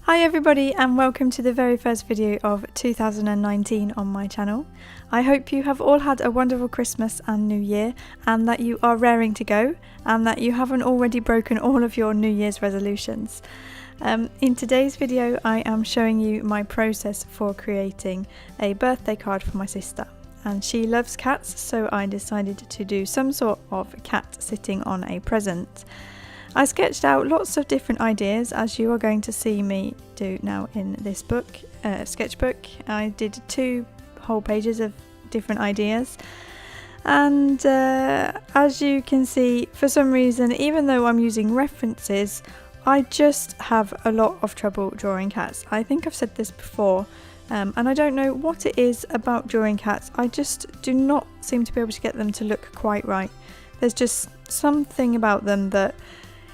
Hi everybody and welcome to the very first video of 2019 on my channel. I hope you have all had a wonderful Christmas and New Year and that you are raring to go and that you haven't already broken all of your New Year's resolutions. In today's video I am showing you my process for creating a birthday card for my sister, and she loves cats, so I decided to do some sort of cat sitting on a present. I sketched out lots of different ideas, as you are going to see me do now in this book, sketchbook. I did 2 whole pages of different ideas, and as you can see, for some reason, even though I'm using references, I just have a lot of trouble drawing cats. I think I've said this before, and I don't know what it is about drawing cats. I just do not seem to be able to get them to look quite right. There's just something about them that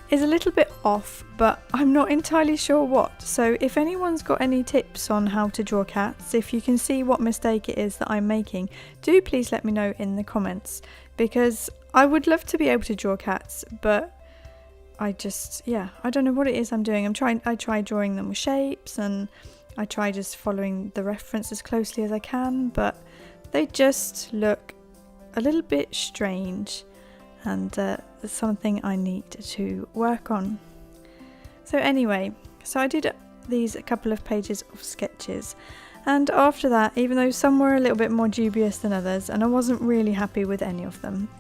is a little bit off, but I'm not entirely sure what. So if anyone's got any tips on how to draw cats, if you can see what mistake it is that I'm making, do please let me know in the comments, because I would love to be able to draw cats, but I don't know what it is I'm doing. I try drawing them with shapes, and I try just following the reference as closely as I can, but they just look a little bit strange, and there's something I need to work on. So anyway, I did these a couple of pages of sketches, and after that, even though some were a little bit more dubious than others and I wasn't really happy with any of them,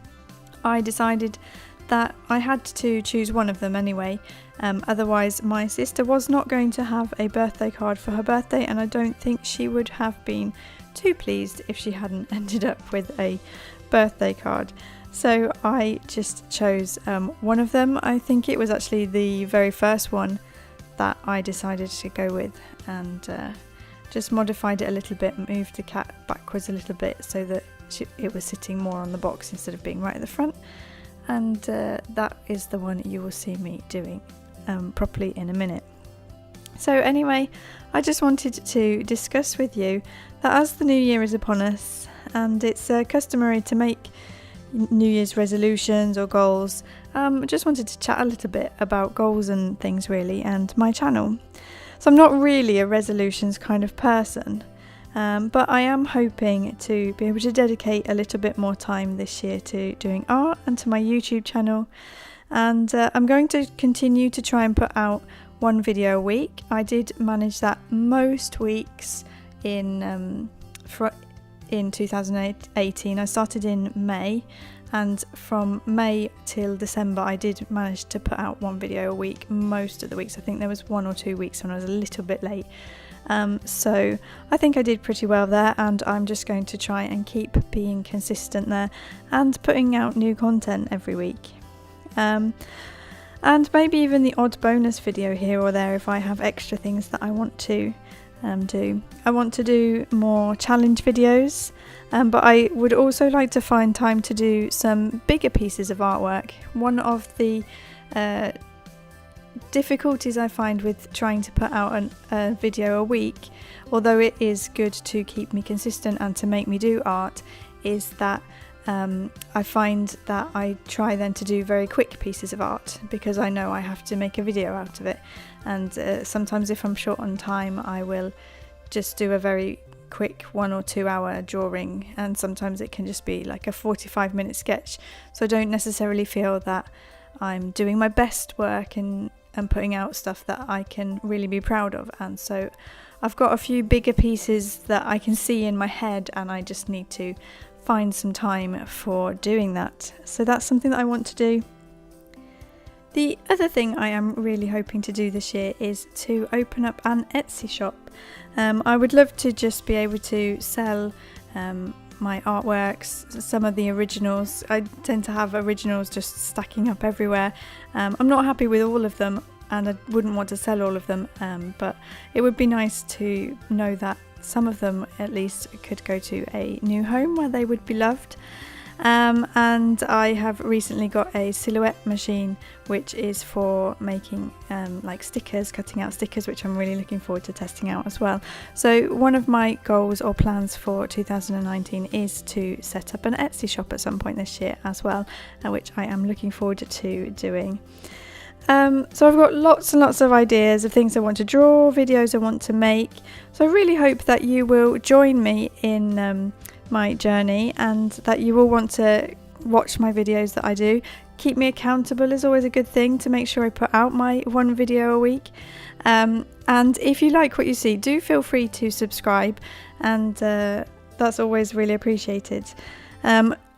I decided that I had to choose one of them anyway. Otherwise my sister was not going to have a birthday card for her birthday, and I don't think she would have been too pleased if she hadn't ended up with a birthday card. So I just chose one of them. I think it was actually the very first one that I decided to go with, and just modified it a little bit, moved the cat backwards a little bit so that it was sitting more on the box instead of being right at the front, and that is the one you will see me doing properly in a minute. So anyway, I just wanted to discuss with you that as the new year is upon us, and it's customary to make New Year's resolutions or goals, I just wanted to chat a little bit about goals and things really, and my channel. So I'm not really a resolutions kind of person, but I am hoping to be able to dedicate a little bit more time this year to doing art and to my YouTube channel, and I'm going to continue to try and put out 1 video a week. I did manage that most weeks in 2018. I started in May, and from May till December I did manage to put out 1 video a week most of the weeks. I think there was 1 or 2 weeks when I was a little bit late, so I think I did pretty well there, and I'm just going to try and keep being consistent there and putting out new content every week, and maybe even the odd bonus video here or there if I have extra things that I want to do. I want to do more challenge videos, but I would also like to find time to do some bigger pieces of artwork. One of the difficulties I find with trying to put out a video a week, although it is good to keep me consistent and to make me do art, is that I find that I try then to do very quick pieces of art because I know I have to make a video out of it, and sometimes if I'm short on time I will just do a very quick 1 or 2 hour drawing, and sometimes it can just be like a 45-minute sketch, so I don't necessarily feel that I'm doing my best work and putting out stuff that I can really be proud of. And so I've got a few bigger pieces that I can see in my head, and I just need to find some time for doing that. So that's something that I want to do. The other thing I am really hoping to do this year is to open up an Etsy shop. I would love to just be able to sell my artworks, some of the originals. I tend to have originals just stacking up everywhere. I'm not happy with all of them, and I wouldn't want to sell all of them, but it would be nice to know that some of them at least could go to a new home where they would be loved. And I have recently got a silhouette machine which is for making like stickers, cutting out stickers, which I'm really looking forward to testing out as well. So one of my goals or plans for 2019 is to set up an Etsy shop at some point this year as well, which I am looking forward to doing. So I've got lots and lots of ideas of things I want to draw, videos I want to make. So I really hope that you will join me in my journey, and that you will want to watch my videos that I do. Keep me accountable is always a good thing, to make sure I put out my one video a week. And if you like what you see, do feel free to subscribe, and that's always really appreciated.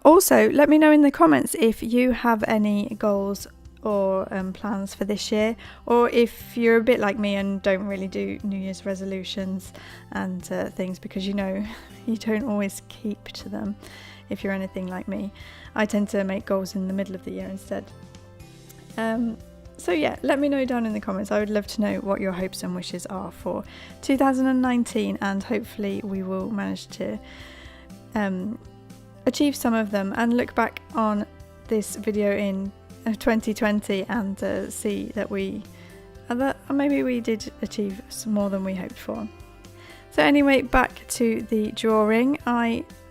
Also, let me know in the comments if you have any goals or plans for this year, or if you're a bit like me and don't really do New Year's resolutions and things, because you don't always keep to them. If you're anything like me, I tend to make goals in the middle of the year instead. So yeah, let me know down in the comments. I would love to know what your hopes and wishes are for 2019, and hopefully we will manage to achieve some of them and look back on this video in 2020 and see that maybe we did achieve some more than we hoped for. So anyway, back to the drawing.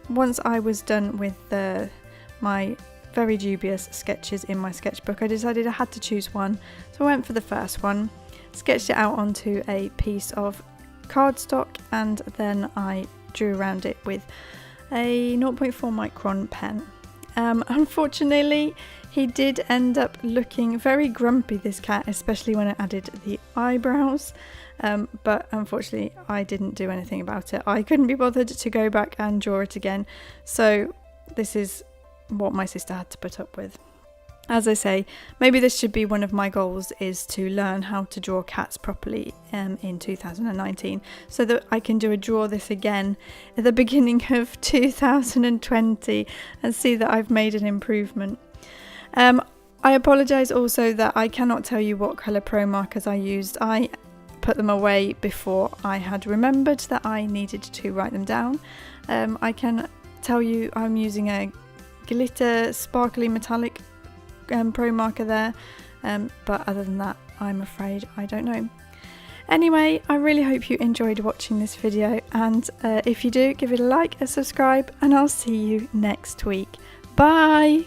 Once I was done with my very dubious sketches in my sketchbook, I decided I had to choose one. So I went for the first one, sketched it out onto a piece of cardstock, and then I drew around it with a 0.4 micron pen. Unfortunately, he did end up looking very grumpy, this cat, especially when I added the eyebrows. But unfortunately, I didn't do anything about it. I couldn't be bothered to go back and draw it again. So this is what my sister had to put up with. As I say, maybe this should be one of my goals, is to learn how to draw cats properly in 2019, so that I can draw this again at the beginning of 2020 and see that I've made an improvement. I apologise also that I cannot tell you what colour pro markers I used. I put them away before I had remembered that I needed to write them down. I can tell you I'm using a glitter sparkly metallic pro marker there, but other than that, I'm afraid I don't know. Anyway, I really hope you enjoyed watching this video, and if you do, give it a like, a subscribe, and I'll see you next week. Bye!